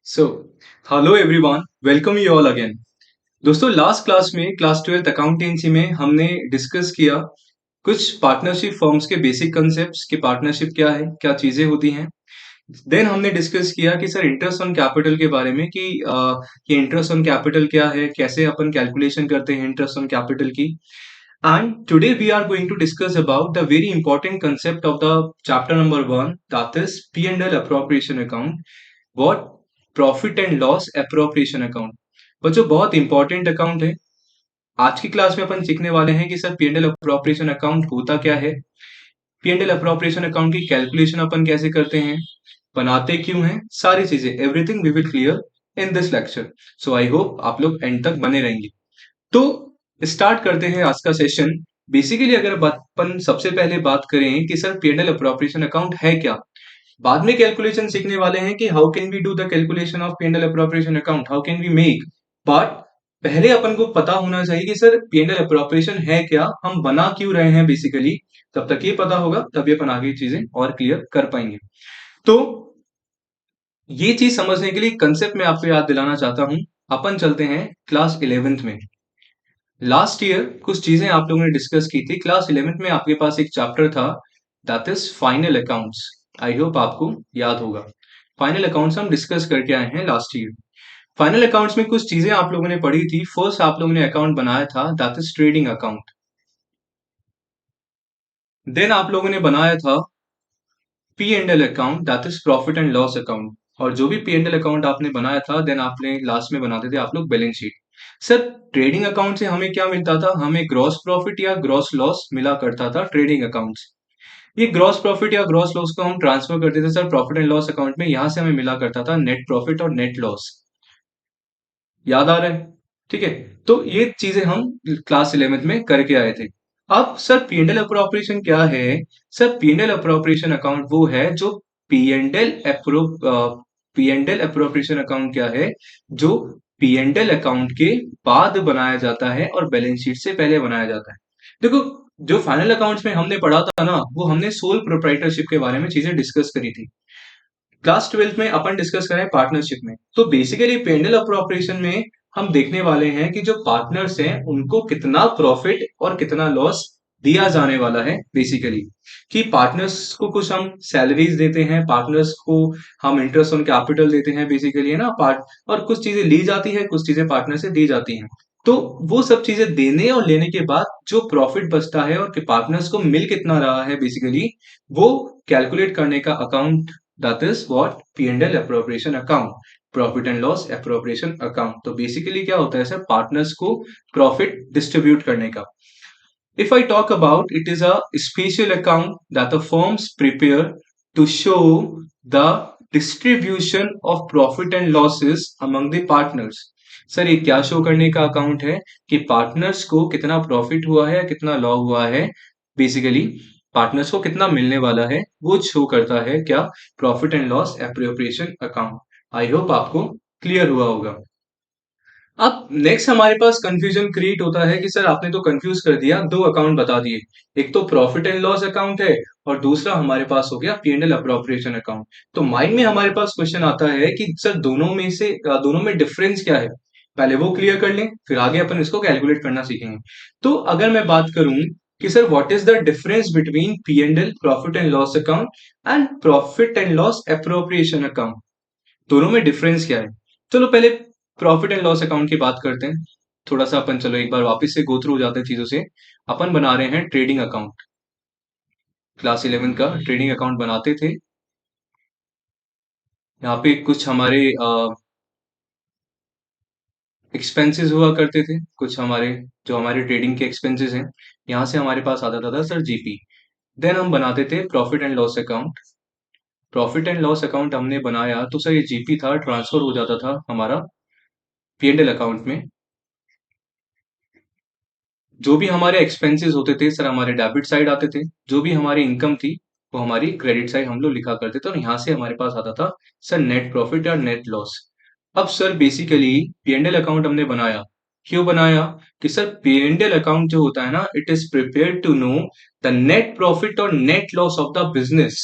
So hello everyone, welcome you all again. दोस्तों, last class में class 12th accountancy में हमने डिस्कस किया कुछ पार्टनरशिप फर्म्स के बेसिक कंसेप्ट्स कि पार्टनरशिप क्या है, क्या चीजें होती हैं। देन हमने डिस्कस किया कि सर इंटरेस्ट ऑन कैपिटल के बारे में कि ये इंटरेस्ट ऑन कैपिटल क्या है, कैसे अपन कैलकुलेशन करते हैं इंटरेस्ट ऑन कैपिटल की। And today we are going to discuss about the very important concept of the chapter number 1, that is P and L appropriation account. What? Profit and loss appropriation account. बच्चों, बहुत important account है। आज की class में अपन सीखने वाले हैं कि sir P and L appropriation account होता क्या है, P and L appropriation account की कैलकुलेशन अपन कैसे करते हैं, बनाते क्यों हैं, सारी चीजें everything we will clear in this lecture. So I hope आप लोग एंड तक बने रहेंगे। तो स्टार्ट करते हैं आज का सेशन। बेसिकली अगर अपन सबसे पहले बात करें कि sir P and L appropriation account है क्या, बाद में कैलकुलेशन सीखने वाले हैं कि how can we do the calculation of P and L appropriation account, how can we make. But पहले अपन को पता होना चाहिए कि sir P and L appropriation है क्या, हम बना क्यों रहे हैं बेसिकली। तब तक ये पता होगा तभी अपन आगे चीजें और क्लियर कर पाएंगे। तो ये चीज समझने के लिए कंसेप्ट में आपको याद दिलाना चाहता हूं। अपन चलते हैं क्लास 11th में। लास्ट ईयर कुछ चीजें आप लोगों ने डिस्कस की थी। क्लास 11th में आपके पास एक चैप्टर था, that is final accounts. I hope आपको याद होगा। फाइनल अकाउंट्स हम डिस्कस करके आए हैं लास्ट ईयर। फाइनल अकाउंट्स में कुछ चीजें आप लोगों ने पढ़ी थी। फर्स्ट आप लोगों ने अकाउंट बनाया था, that is trading account. Then आप लोगों ने बनाया था P and L account, that is profit and loss account. और जो भी पी एंड एल अकाउंट आपने बनाया था, देन आपने लास्ट में बनाते थे आप लोग balance sheet. Sir trading account से हमें क्या मिलता था? हमें ग्रॉस प्रॉफिट या ग्रॉस लॉस मिला करता था ट्रेडिंग अकाउंट से। ये ग्रॉस प्रॉफिट या ग्रॉस लॉस को हम ट्रांसफर करते थे sir profit and loss account में। यहां से हमें मिला करता था नेट प्रॉफिट और नेट लॉस। याद आ रहा है? ठीक है। तो ये चीजें हम क्लास 11th में करके आए थे। अब sir P and L appropriation क्या है? Sir P and L appropriation account वो है जो P and L P and L appropriation account क्या है? जो पी एंड एल अकाउंट के बाद बनाया जाता है और बैलेंस शीट से पहले बनाया जाता है। देखो, जो फाइनल अकाउंट्स में हमने पढ़ा था ना, वो हमने सोल प्रोप्राइटरशिप के बारे में चीजें डिस्कस करी थी। क्लास 12th में अपन डिस्कस करें पार्टनरशिप में। तो बेसिकली पेंडल अप्रोप्रिएशन में हम देखने वाले हैं कि जो पार्टनर्स हैं उनको कितना प्रॉफिट और कितना लॉस दिया जाने वाला है। बेसिकली कि पार्टनर्स को कुछ हम सैलरीज देते हैं, पार्टनर्स को हम इंटरेस्ट ऑन कैपिटल देते हैं बेसिकली, है ना पार्ट। और कुछ चीजें ली जाती है, कुछ चीजें पार्टनर से दी जाती हैं। तो वो सब चीजें देने और लेने के बाद जो प्रॉफिट बचता है और पार्टनर्स को मिल कितना रहा है बेसिकली, वो कैलकुलेट करने का account, that is what P&L appropriation account, profit and loss appropriation account. तो बेसिकली क्या होता है सर? पार्टनर्स को प्रॉफिट डिस्ट्रीब्यूट करने का। If I talk about, it is a special account that the firms prepare to show the distribution of profit and losses among the partners. Sir ये क्या show करने का अकाउंट है कि partners को कितना प्रॉफिट हुआ है, कितना लॉस हुआ है, बेसिकली पार्टनर्स को कितना मिलने वाला है, वो शो करता है क्या? Profit and loss appropriation account. I hope आपको क्लियर हुआ होगा। अब नेक्स्ट हमारे पास कंफ्यूजन क्रिएट होता है कि सर आपने तो कंफ्यूज कर दिया, दो अकाउंट बता दिए। एक तो प्रॉफिट एंड लॉस अकाउंट है और दूसरा हमारे पास हो गया P and L appropriation account. तो माइंड में हमारे पास क्वेश्चन आता है कि सर दोनों में डिफरेंस क्या है? पहले वो क्लियर कर लें, फिर आगे अपन इसको कैलकुलेट करना सीखेंगे। तो अगर मैं बात करूं कि sir what is the difference between P and L profit and loss account and profit and loss appropriation account, दोनों में डिफरेंस क्या है? चलो पहले प्रॉफिट एंड लॉस अकाउंट की बात करते हैं। थोड़ा सा अपन चलो एक बार वापस से गो थ्रू हो जाते हैं चीजों से। अपन बना रहे हैं ट्रेडिंग अकाउंट। क्लास 11 का ट्रेडिंग अकाउंट बनाते थे। यहाँ पे कुछ हमारे एक्सपेंसेस हुआ करते थे, कुछ हमारे जो हमारे ट्रेडिंग के एक्सपेंसेस हैं। यहाँ से हमारे पास आता था सर जीपी। देन हम बनाते थे profit and loss account. Profit and loss account हमने बनाया तो सर ये जीपी था, ट्रांसफर हो जाता था हमारा पी एंड एल अकाउंट में। जो भी हमारे एक्सपेंसेस होते थे सर हमारे डेबिट साइड आते थे, जो भी हमारी इनकम थी वो हमारी क्रेडिट साइड हम लोग लिखा करते थे, और यहाँ से हमारे पास आता था सर नेट प्रॉफिट या नेट लॉस। अब सर बेसिकली पीएनएल अकाउंट हमने बनाया। क्यों बनाया? कि सर पीएनएल अकाउंट जो होता है ना, it is prepare to know the net profit और net loss of the business.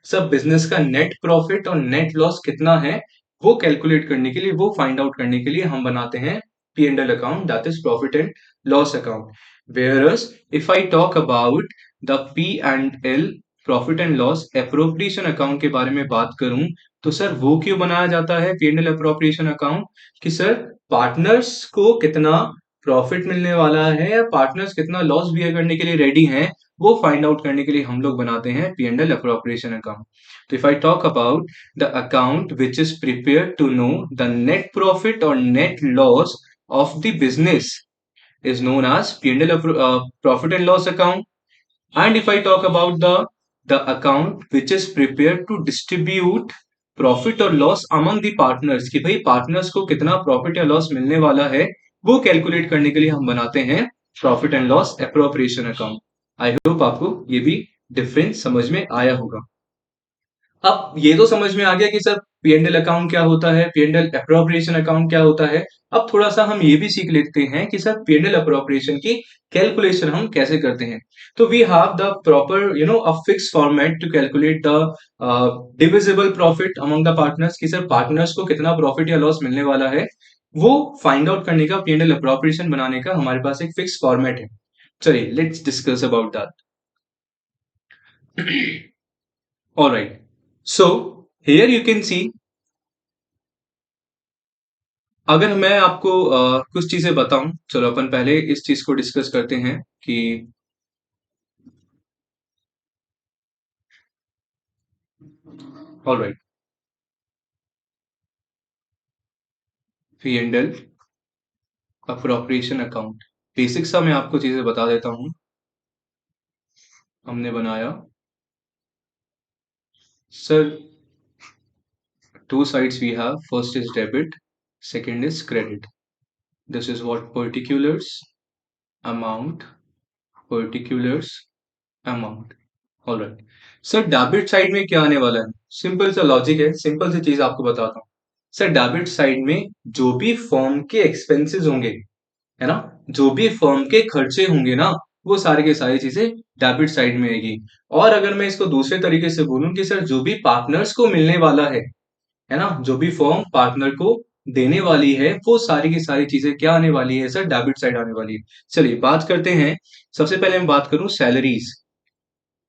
सब बिजनेस का नेट प्रॉफिट और नेट लॉस कितना है, वो कैलकुलेट करने के लिए, वो फाइंड आउट करने के लिए हम बनाते हैं P and L account, that is profit and loss account. Whereas if I talk about the P and L profit and loss appropriation account के बारे में बात करूं, तो सर वो क्यों बनाया जाता है P and L appropriation account, कि सर पार्टनर्स को कितना प्रॉफिट मिलने वाला है या पार्टनर्स कितना लॉस बियर करने के लिए रेडी हैं, वो फाइंड आउट करने के लिए हम लोग बनाते हैं P and L appropriation account. तो if I talk about the account which is prepared to know the net profit or net loss of the business is known as P&L profit and loss account. And if I talk about the account which is prepared to distribute profit और loss among the partners, कि भाई partners को कितना profit या loss मिलने वाला है, वो calculate करने के लिए हम बनाते हैं profit and loss appropriation account. I hope आपको ये भी difference समझ में आया होगा। अब ये तो समझ में आ गया कि sir P and L account क्या होता है, P and L appropriation account क्या होता है। अब थोड़ा सा हम ये भी सीख लेते हैं कि sir P and L appropriation की कैलकुलेशन हम कैसे करते हैं। तो we have the proper a fix format to calculate the divisible profit among the partners, कि सर पार्टनर्स को कितना प्रॉफिट या लॉस मिलने वाला है, वो फाइंड आउट करने का, पी एंड एल अप्रोप्रिएशन बनाने का हमारे पास एक फिक्स फॉर्मेट है। चलिए let's discuss about that. Alright, so here you can see, अगर मैं आपको कुछ चीजें बताऊं, चलो अपन पहले इस चीज को डिस्कस करते हैं कि alright, P and L appropriation account, basic सा मैं आपको चीजें बता देता हूं। हमने बनाया sir two sides we have, first is debit, second is credit. This is what particulars amount, particulars amount. Alright sir, debit side में क्या आने वाला है, सिंपल सा लॉजिक है, सिंपल सी चीज आपको बताता हूँ। सर डेबिट साइड में जो भी फर्म के एक्सपेंसेस होंगे, है ना, जो भी फर्म के खर्चे होंगे ना, वो सारी की सारी चीजें डेबिट साइड में आएगी। और अगर मैं इसको दूसरे तरीके से बोलूं कि सर जो भी पार्टनर्स को मिलने वाला है ना, जो भी फर्म पार्टनर को देने वाली है, वो सारी की सारी चीजें क्या आने वाली है सर, डेबिट साइड आने वाली है। चलिए बात करते हैं, सबसे पहले मैं बात करूं सैलरीज।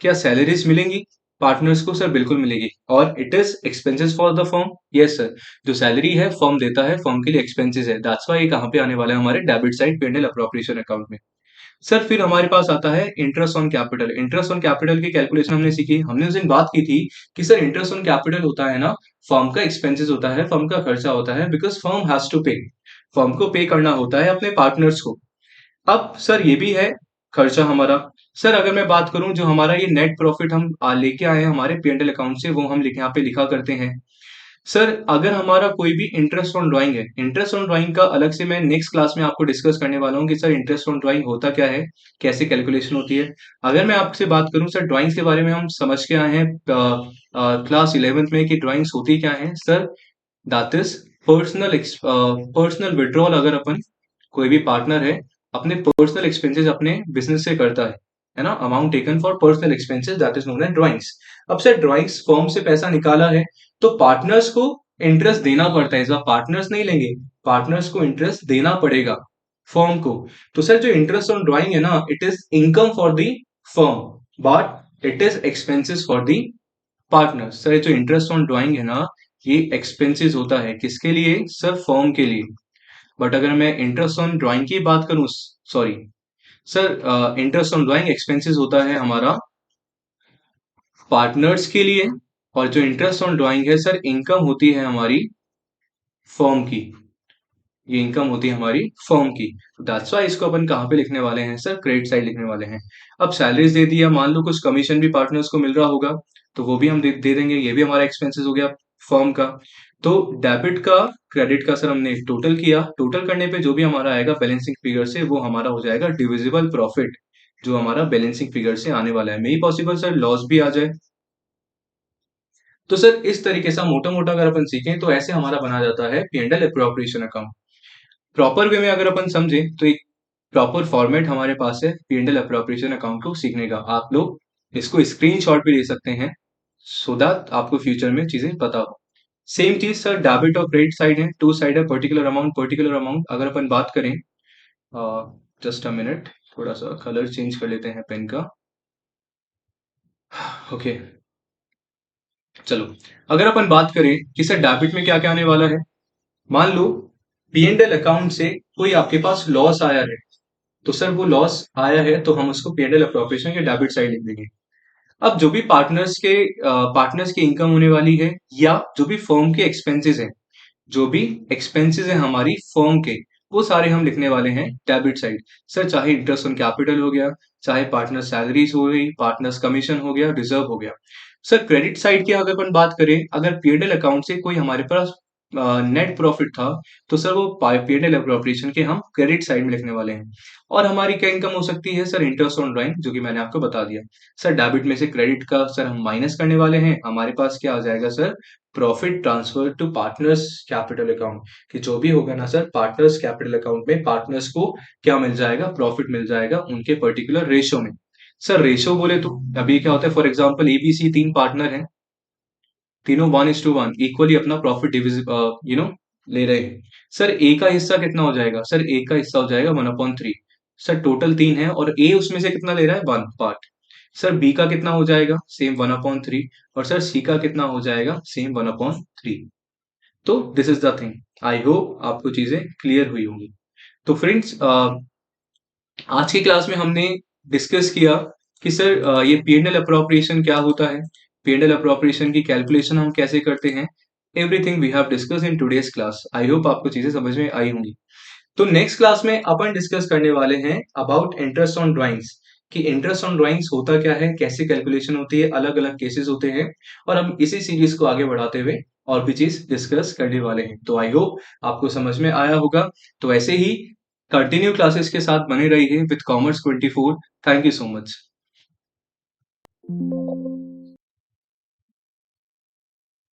क्या सैलरीज मिलेंगी पार्टनर्स को, सर बिल्कुल मिलेगी। और it is expenses for the firm, yes sir, जो सैलरी है फर्म देता है, फर्म के लिए एक्सपेंसेस है, दैट्स व्हाई ये कहाँ पे आने वाला है, हमारे debit side P and L appropriation account में। सर फिर हमारे पास आता है interest on capital. Interest on capital की कैलकुलेशन हमने सीखी, हमने उस दिन बात की थी कि सर इंटरेस्ट ऑन कैपिटल होता है ना, फर्म का एक्सपेंसेस होता है, फर्म का खर्चा होता है, बिकॉज फर्म हैज टू पे, फर्म को पे करना होता है अपने पार्टनर्स को। अब सर ये भी है खर्चा हमारा। सर अगर मैं बात करूं, जो हमारा ये नेट प्रॉफिट हम लेके आए हैं हमारे पी&एल अकाउंट से, वो हम यहाँ पे लिखा करते हैं। सर अगर हमारा कोई भी इंटरेस्ट ऑन ड्राइंग है, इंटरेस्ट ऑन ड्राइंग का अलग से मैं नेक्स्ट क्लास में आपको डिस्कस करने वाला हूँ कि सर इंटरेस्ट ऑन ड्राइंग होता क्या है, कैसे कैलकुलेशन होती है। अगर मैं आपसे बात करूं सर, ड्राइंग्स के बारे में हम समझ के आए हैं क्लास 11th में कि ड्राइंग्स होती क्या है sir, that is personal personal withdrawal. अगर अपन कोई भी पार्टनर है अपने पर्सनल एक्सपेंसेस अपने बिजनेस से करता है ना, amount taken for personal expenses, that is known as drawings. अब सर ड्राइंग्स फॉर्म से पैसा निकाला है, तो पार्टनर्स को इंटरेस्ट देना पड़ता है, इस बार पार्टनर्स नहीं लेंगे, पार्टनर्स को इंटरेस्ट देना पड़ेगा फर्म को। तो सर जो इंटरेस्ट ऑन ड्राइंग है ना, it is income for the firm, but it is expenses for the partner. Sir जो इंटरेस्ट ऑन ड्राइंग है ना, ये एक्सपेंसेस होता है किसके लिए सर, फर्म के लिए। बट अगर मैं इंटरेस्ट ऑन ड्राइंग की बात करूं, sorry sir, interest on drawing expenses होता है हमारा पार्टनर्स के लिए, और जो इंटरेस्ट ऑन ड्राइंग है सर, इनकम होती है हमारी फर्म की, ये इनकम होती है हमारी फर्म की। दैट्स व्हाई इसको अपन कहाँ पे लिखने वाले हैं सर, क्रेडिट साइड लिखने वाले हैं। अब सैलरीज दे दिया, मान लो कुछ कमीशन भी पार्टनर्स को मिल रहा होगा, तो वो भी हम दे देंगे, ये भी हमारा एक्सपेंसेस हो गया फर्म का। तो डेबिट का क्रेडिट का सर हमने टोटल किया, टोटल करने पे जो भी हमारा आएगा बैलेंसिंग फिगर से, वो हमारा हो जाएगा डिविजिबल प्रॉफिट, जो हमारा बैलेंसिंग फिगर से आने वाला है। मे ही पॉसिबल सर लॉस भी आ जाए। तो सर इस तरीके से मोटा मोटा अगर अपन सीखें, तो ऐसे हमारा बना जाता है P and L appropriation account. Proper way में अगर अपन समझे, तो एक प्रॉपर फॉर्मेट हमारे पास है P and L appropriation account को सीखने का। आप लोग इसको स्क्रीनशॉट भी ले सकते हैं, सो दैट आपको फ्यूचर में चीजें पता हो। सेम चीज सर डेबिट और क्रेडिट साइड है, टू साइड है, पर्टिकुलर अमाउंट पर्टिकुलर अमाउंट। अगर अपन बात करें, जस्ट अ मिनट, थोड़ा सा कलर चेंज कर लेते हैं पेन का। ओके, चलो। अगर अपन बात करें कि सर डेबिट में क्या क्या आने वाला है, मान लो P&L अकाउंट से कोई आपके पास लॉस आया है, तो सर वो लॉस आया है तो हम उसको P&L अप्रोप्रिएशन के डेबिट साइड लिख देंगे। अब जो भी पार्टनर्स की इनकम होने वाली है, या जो भी फर्म के एक्सपेंसेस हैं, जो भी एक्सपेंसेस हैं हमारी फर्म के, वो सारे हम लिखने वाले हैं डेबिट साइड। सर चाहे इंटरेस्ट ऑन कैपिटल हो गया, चाहे पार्टनर सैलरीज हो गई, पार्टनर्स कमीशन हो गया, रिजर्व हो गया। सर क्रेडिट साइड की अगर अपन बात करें, अगर P&L अकाउंट से कोई हमारे पास नेट प्रॉफिट था, तो सर वो P&L अप्रोप्रिएशन के हम क्रेडिट साइड में लिखने वाले हैं। और हमारी क्या इनकम हो सकती है सर, इंटरेस्ट ऑन ड्राइंग, जो कि मैंने आपको बता दिया। सर डेबिट में से क्रेडिट का सर हम माइनस करने वाले हैं, हमारे पास क्या आ जाएगा sir, profit transfer to partners capital account. कि जो भी होगा ना सर, पार्टनर्स कैपिटल अकाउंट में पार्टनर्स को क्या मिल जाएगा, प्रॉफिट मिल जाएगा उनके पर्टिकुलर रेशो में। सर रेशो बोले तो अभी क्या होता है, फॉर एग्जांपल एबीसी तीन पार्टनर हैं, तीनों 1:1 इक्वली अपना प्रॉफिट ले रहे हैं। सर ए का हिस्सा कितना हो जाएगा, सर ए का हिस्सा हो जाएगा 1/3। सर टोटल तीन है और ए उसमें से कितना ले रहा है, 1 पार्ट। सर बी का कितना हो जाएगा, सेम 1/3। और सर सी का कितना हो जाएगा, सेम 1/3। तो this is the thing. I hope आपको चीजें क्लियर हुई होंगी। तो फ्रेंड्स, आज की क्लास में हमने डिस्कस किया कि सर ये P&L अप्रोप्रिएशन क्या होता है, P&L अप्रोप्रिएशन की कैलकुलेशन हम कैसे करते हैं। Everything we have discuss in today's class. I hope आपको चीजें समझ में आई होंगी। तो नेक्स्ट क्लास में अपन डिस्कस करने वाले हैं अबाउट इंटरेस्ट ऑन ड्राइंग्स, कि इंटरेस्ट ऑन ड्राइंग्स होता क्या है, कैसे कैलकुलेशन होती है, अलग अलग केसेस होते हैं। और हम इसी सीरीज को आगे बढ़ाते हुए और भी चीज डिस्कस करने वाले हैं। तो आई होप आपको समझ में आया होगा। तो ऐसे ही कंटिन्यू क्लासेस के साथ बने रहिए with commerce 24। Thank you so much.